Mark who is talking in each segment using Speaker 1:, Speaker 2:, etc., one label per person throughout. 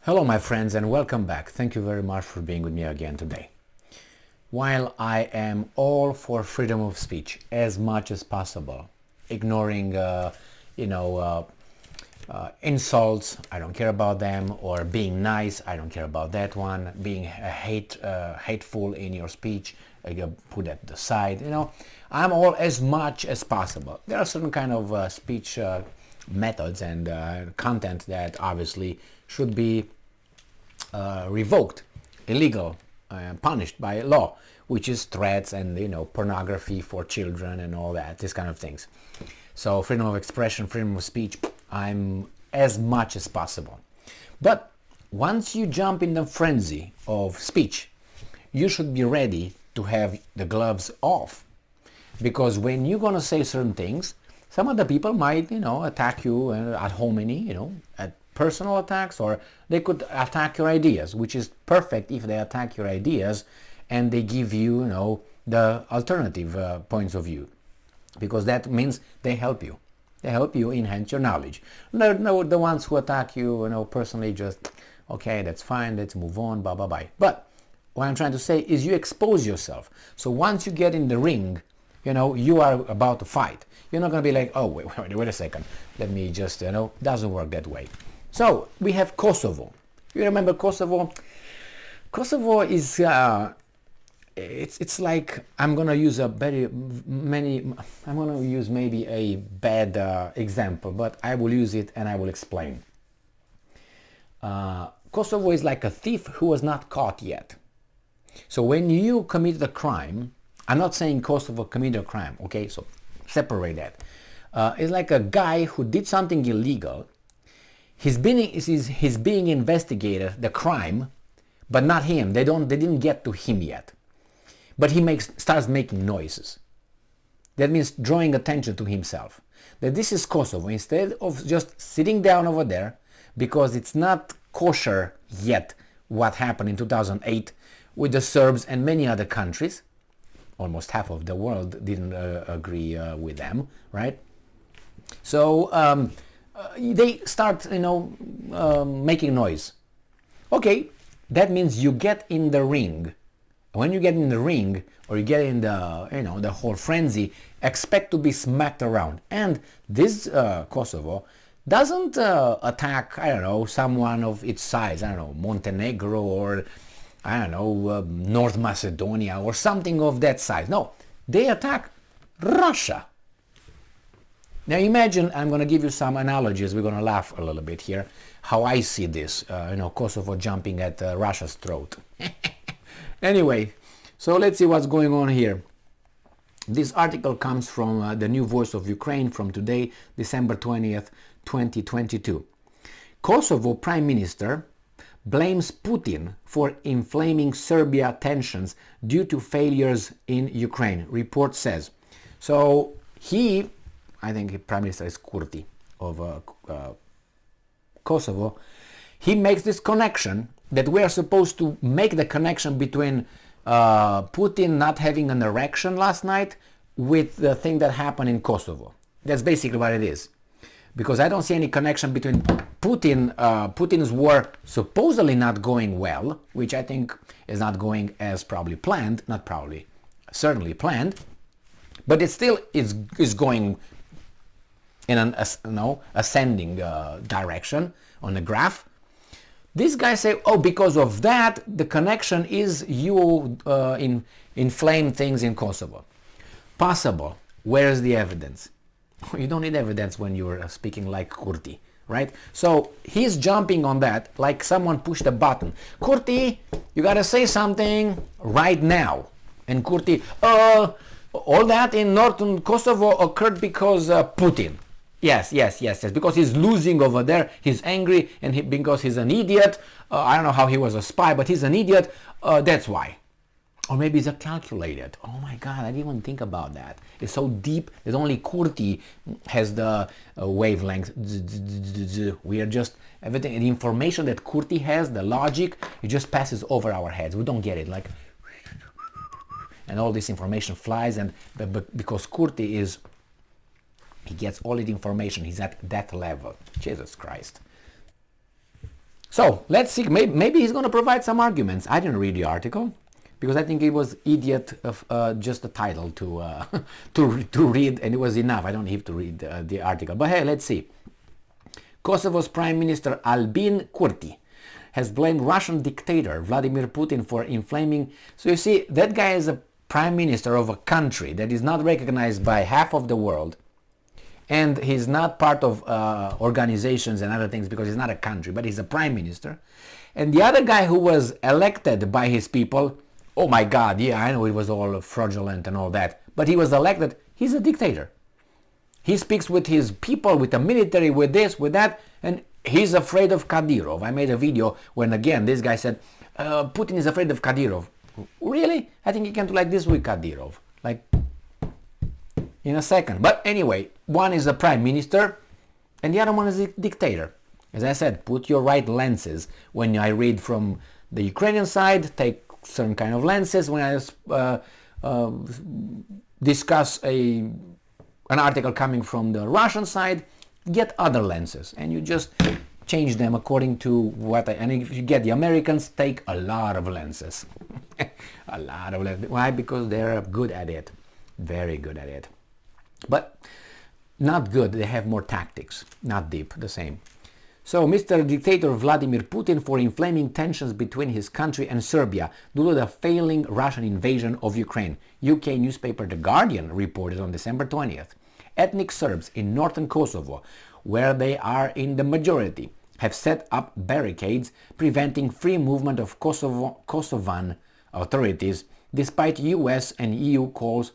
Speaker 1: Hello my friends and welcome back. Thank you very much for being with me again today. While I am all for freedom of speech as much as possible, ignoring insults, I don't care about them, or being nice, I don't care about that one, being hateful in your speech, you put at the side, I'm all as much as possible. There are certain kind of speech methods and content that obviously should be revoked, illegal, punished by law, which is threats and pornography for children and all that, this kind of things. So freedom of expression, freedom of speech, I'm as much as possible. But once you jump in the frenzy of speech, you should be ready to have the gloves off, because when you're gonna say certain things, some other people might attack you ad hominem, at personal attacks, or they could attack your ideas, which is perfect if they attack your ideas and they give you, the alternative points of view, because that means they help you. They help you enhance your knowledge. No, the ones who attack you, personally, just, okay, that's fine, let's move on, bye, bye, bye. But what I'm trying to say is you expose yourself. So once you get in the ring, you are about to fight. You're not going to be like, oh, wait a second, let me just, doesn't work that way. So we have Kosovo. You remember Kosovo? Kosovo is it's like, I'm gonna use maybe a bad example, but I will use it and I will explain. Kosovo is like a thief who was not caught yet. So when you commit the crime, I'm not saying Kosovo committed a crime, okay? So separate that. It's like a guy who did something illegal. He's being investigated, the crime, but not him. They didn't get to him yet. But he starts making noises. That means drawing attention to himself. That this is Kosovo. Instead of just sitting down over there, because it's not kosher yet what happened in 2008 with the Serbs and many other countries. Almost half of the world didn't agree with them, right? So they start, making noise. Okay, that means you get in the ring. When you get in the ring, or you get in the, the whole frenzy, expect to be smacked around. And this Kosovo doesn't attack, someone of its size, Montenegro, or North Macedonia, or something of that size. No, they attack Russia. Now imagine, I'm going to give you some analogies, we're going to laugh a little bit here, how I see this, Kosovo jumping at Russia's throat. Anyway, so let's see what's going on here. This article comes from the New Voice of Ukraine from today, December 20th, 2022. Kosovo Prime Minister blames Putin for inflaming Serbia tensions due to failures in Ukraine, report says. So I think Prime Minister is Kurti of Kosovo. He makes this connection that we are supposed to make the connection between Putin not having an erection last night with the thing that happened in Kosovo. That's basically what it is. Because I don't see any connection between Putin's war supposedly not going well, which I think is not going as probably planned, not probably, certainly planned, but it still is going in an ascending direction on the graph. These guys say, oh, because of that, the connection is you inflame things in Kosovo. Possible. Where is the evidence? You don't need evidence when you're speaking like Kurti, right? So he's jumping on that like someone pushed a button. Kurti, you gotta say something right now. And Kurti, all that in northern Kosovo occurred because Putin. Yes, because he's losing over there, he's angry, and because he's an idiot. I don't know how he was a spy, but he's an idiot, that's why. Or maybe he's a calculated. Oh my God, I didn't even think about that. It's so deep that only Kurti has the wavelength. We are just, everything, the information that Kurti has, the logic, it just passes over our heads. We don't get it, like, and all this information flies, and because Kurti is, he gets all the information, he's at that level. Jesus Christ. So let's see, maybe he's going to provide some arguments. I didn't read the article because I think it was idiot of just the title to to read, and it was enough. I don't have to read the article. But hey, let's see. Kosovo's Prime Minister Albin Kurti has blamed Russian dictator Vladimir Putin for inflaming. So you see, that guy is a prime minister of a country that is not recognized by half of the world, and he's not part of organizations and other things because he's not a country, but he's a prime minister. And the other guy who was elected by his people, oh my God, yeah, I know it was all fraudulent and all that, but he was elected, he's a dictator. He speaks with his people, with the military, with this, with that, and he's afraid of Kadyrov. I made a video when, again, this guy said, Putin is afraid of Kadyrov. Really? I think he can do like this with Kadyrov. Like, in a second. But anyway, one is a prime minister, and the other one is a dictator. As I said, put your right lenses. When I read from the Ukrainian side, take certain kind of lenses. When I discuss an article coming from the Russian side, get other lenses, and you just change them according to what and if you get the Americans, take a lot of lenses. A lot of lenses. Why? Because they're good at it. Very good at it. But not good, they have more tactics, not deep, the same. So Mr. Dictator Vladimir Putin for inflaming tensions between his country and Serbia due to the failing Russian invasion of Ukraine. UK newspaper The Guardian reported on December 20th. Ethnic Serbs in northern Kosovo, where they are in the majority, have set up barricades preventing free movement of Kosovan authorities despite US and EU calls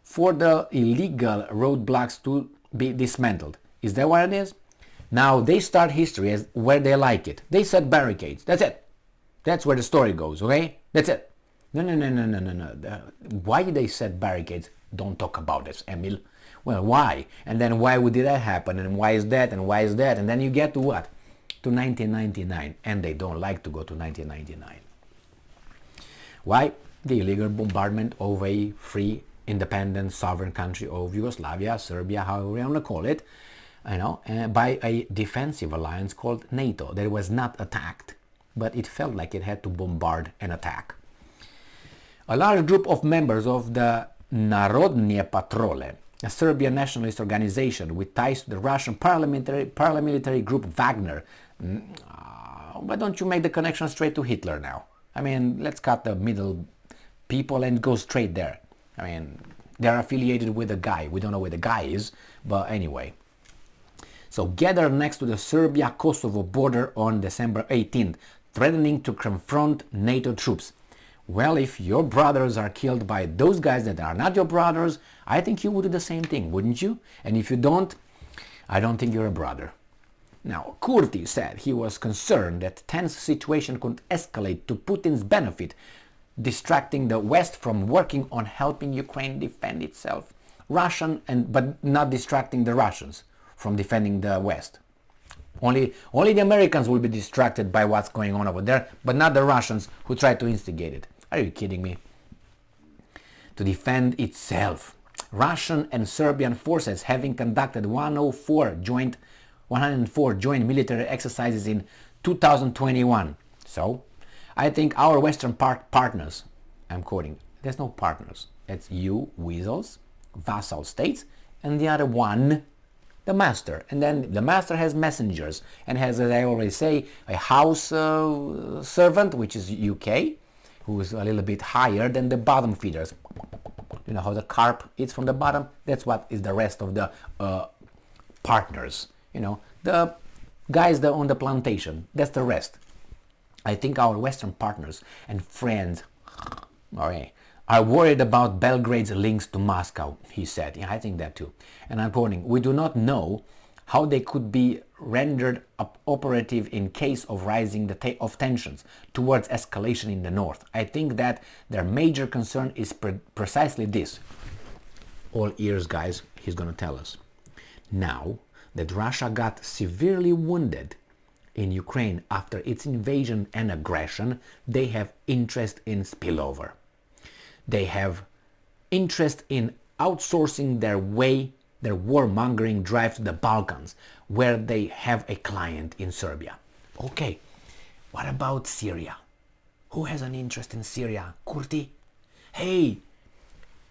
Speaker 1: for the illegal roadblocks to be dismantled. Is that what it is? Now they start history as where they like it. They set barricades. That's it. That's where the story goes, okay? That's it. No. Why did they set barricades? Don't talk about this, Emil. Well, why? And then why did that happen? And why is that? And why is that? And then you get to what? To 1999. And they don't like to go to 1999. Why? The illegal bombardment of a free, independent, sovereign country of Yugoslavia, Serbia, however you want to call it, by a defensive alliance called NATO that was not attacked, but it felt like it had to bombard and attack. A large group of members of the Narodne Patrole, a Serbian nationalist organization with ties to the Russian paramilitary group Wagner. Why don't you make the connection straight to Hitler now? I mean, let's cut the middle people and go straight there. I mean, they're affiliated with a guy. We don't know where the guy is, but anyway. So gathered next to the Serbia-Kosovo border on December 18th, threatening to confront NATO troops. Well, if your brothers are killed by those guys that are not your brothers, I think you would do the same thing, wouldn't you? And if you don't, I don't think you're a brother. Now, Kurti said he was concerned that tense situation could escalate to Putin's benefit, distracting the West from working on helping Ukraine defend itself. But not distracting the Russians from defending the West. Only the Americans will be distracted by what's going on over there, but not the Russians who try to instigate it. Are you kidding me? To defend itself. Russian and Serbian forces having conducted 104 joint military exercises in 2021. So, I think our Western partners, I'm quoting, there's no partners. It's you, weasels, vassal states, and the other one, the master. And then the master has messengers and has, as I always say, a house servant, which is UK, who is a little bit higher than the bottom feeders. You know how the carp eats from the bottom? That's what is the rest of the partners. You know, the guys that on the plantation. That's the rest. I think our Western partners and friends are worried about Belgrade's links to Moscow, he said. Yeah, I think that too. And I'm quoting, we do not know how they could be rendered operative in case of rising of tensions towards escalation in the north. I think that their major concern is precisely this. All ears, guys, he's going to tell us. Now that Russia got severely wounded in Ukraine after its invasion and aggression, they have interest in spillover. They have interest in outsourcing their warmongering drive to the Balkans, where they have a client in Serbia. Okay, What about Syria? Who has an interest in Syria? Kurti? Hey,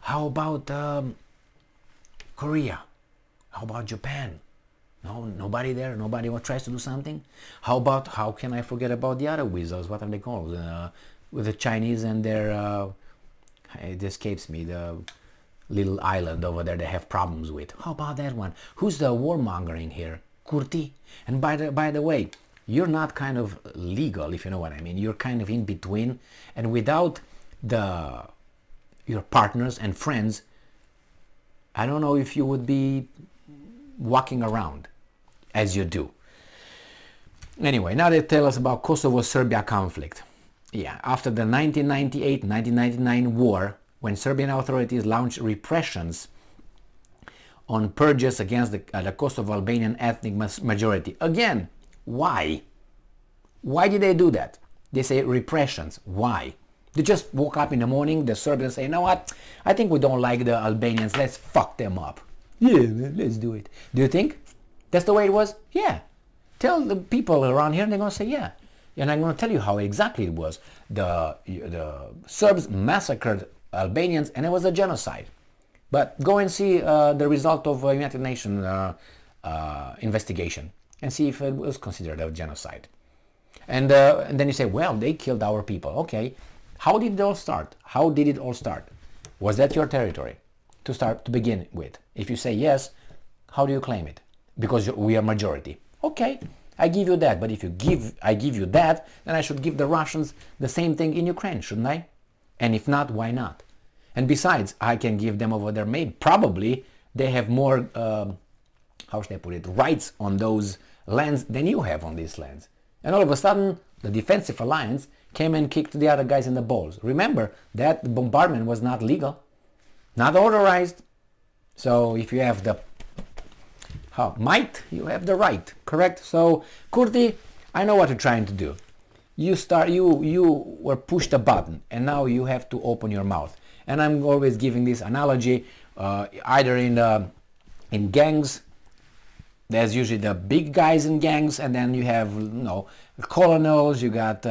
Speaker 1: how about Korea? How about Japan? No, nobody there? Nobody tries to do something? How can I forget about the other weasels? What are they called? With the Chinese and their, it escapes me, the little island over there they have problems with. How about that one? Who's the warmongering here? Kurti? And by the way, you're not kind of legal, if you know what I mean. You're kind of in between, and without your partners and friends, I don't know if you would be walking around as you do. Anyway, now they tell us about Kosovo-Serbia conflict. Yeah, after the 1998-1999 war, when Serbian authorities launched repressions on purges against the Kosovo Albanian ethnic majority. Again, why? Why did they do that? They say repressions. Why? They just woke up in the morning, the Serbians say, you know what, I think we don't like the Albanians, let's fuck them up. Yeah, man, let's do it. Do you think that's the way it was? Yeah. Tell the people around here, they're going to say, yeah. And I'm going to tell you how exactly it was. The Serbs massacred Albanians, and it was a genocide. But go and see the result of a United Nations investigation and see if it was considered a genocide. And then you say, well, they killed our people. Okay, how did it all start? How did it all start? Was that your territory to begin with? If you say yes, how do you claim it? Because we are majority. Okay, I give you that. But if I give you that, then I should give the Russians the same thing in Ukraine, shouldn't I? And if not, why not? And besides, I can give them over there. Maybe, probably, they have more, how should I put it, rights on those lands than you have on these lands. And all of a sudden, the defensive alliance came and kicked the other guys in the balls. Remember, that bombardment was not legal, not authorized. So if you have the might, you have the right, correct? So, Kurti, I know what you're trying to do. You were pushed a button, and now you have to open your mouth. And I'm always giving this analogy, either in gangs. There's usually the big guys in gangs, and then you have, colonels, you got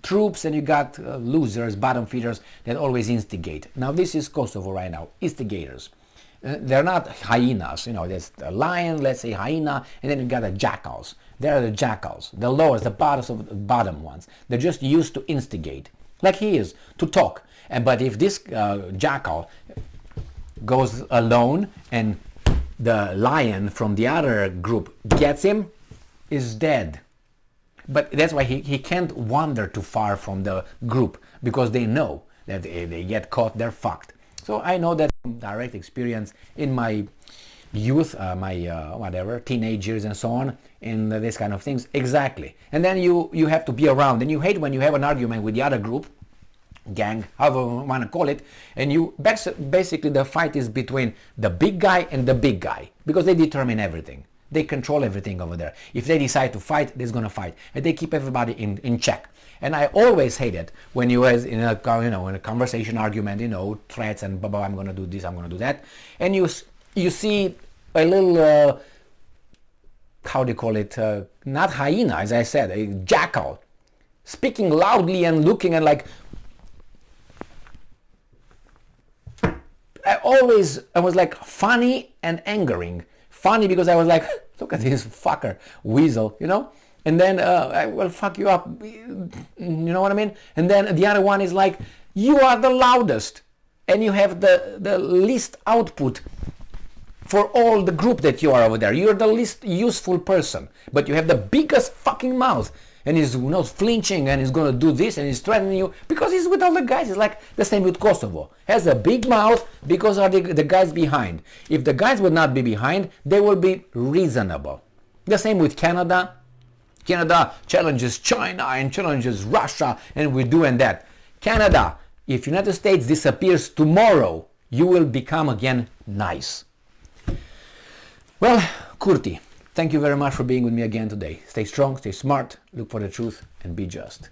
Speaker 1: troops, and you got losers, bottom feeders that always instigate. Now this is Kosovo right now, instigators. They're not hyenas, there's a lion, let's say hyena, and then you got the jackals. They're the jackals, the lowest, the bottom ones. They're just used to instigate, like he is, to talk. But if this jackal goes alone and the lion from the other group gets him, is dead. But that's why he can't wander too far from the group, because they know that if they get caught, they're fucked. So I know that from direct experience in my youth, my teenage years and so on, in this kind of things. Exactly. And then you have to be around, and you hate when you have an argument with the other group, gang, however you want to call it, and basically the fight is between the big guy and the big guy, because they determine everything. They control everything over there. If they decide to fight, they're going to fight, and they keep everybody in check. And I always hate it when you was in a conversation, argument, threats and blah, blah, I'm going to do this, I'm going to do that, and you see a little how do you call it, not hyena, as I said, a jackal, speaking loudly and looking and like, I was like funny and angering. Funny because I was like, look at this fucker, weasel, and then I will fuck you up, you know what I mean? And then the other one is like, you are the loudest and you have the least output for all the group that you are over there. You're the least useful person, but you have the biggest fucking mouth, and he's not flinching, and he's going to do this, and he's threatening you because he's with all the guys. It's like the same with Kosovo. Has a big mouth because of the guys behind. If the guys would not be behind, they will be reasonable. The same with Canada. Canada challenges China and challenges Russia, and we're doing that. Canada, if United States disappears tomorrow, you will become again nice. Well, Kurti, thank you very much for being with me again today. Stay strong, stay smart, look for the truth, and be just.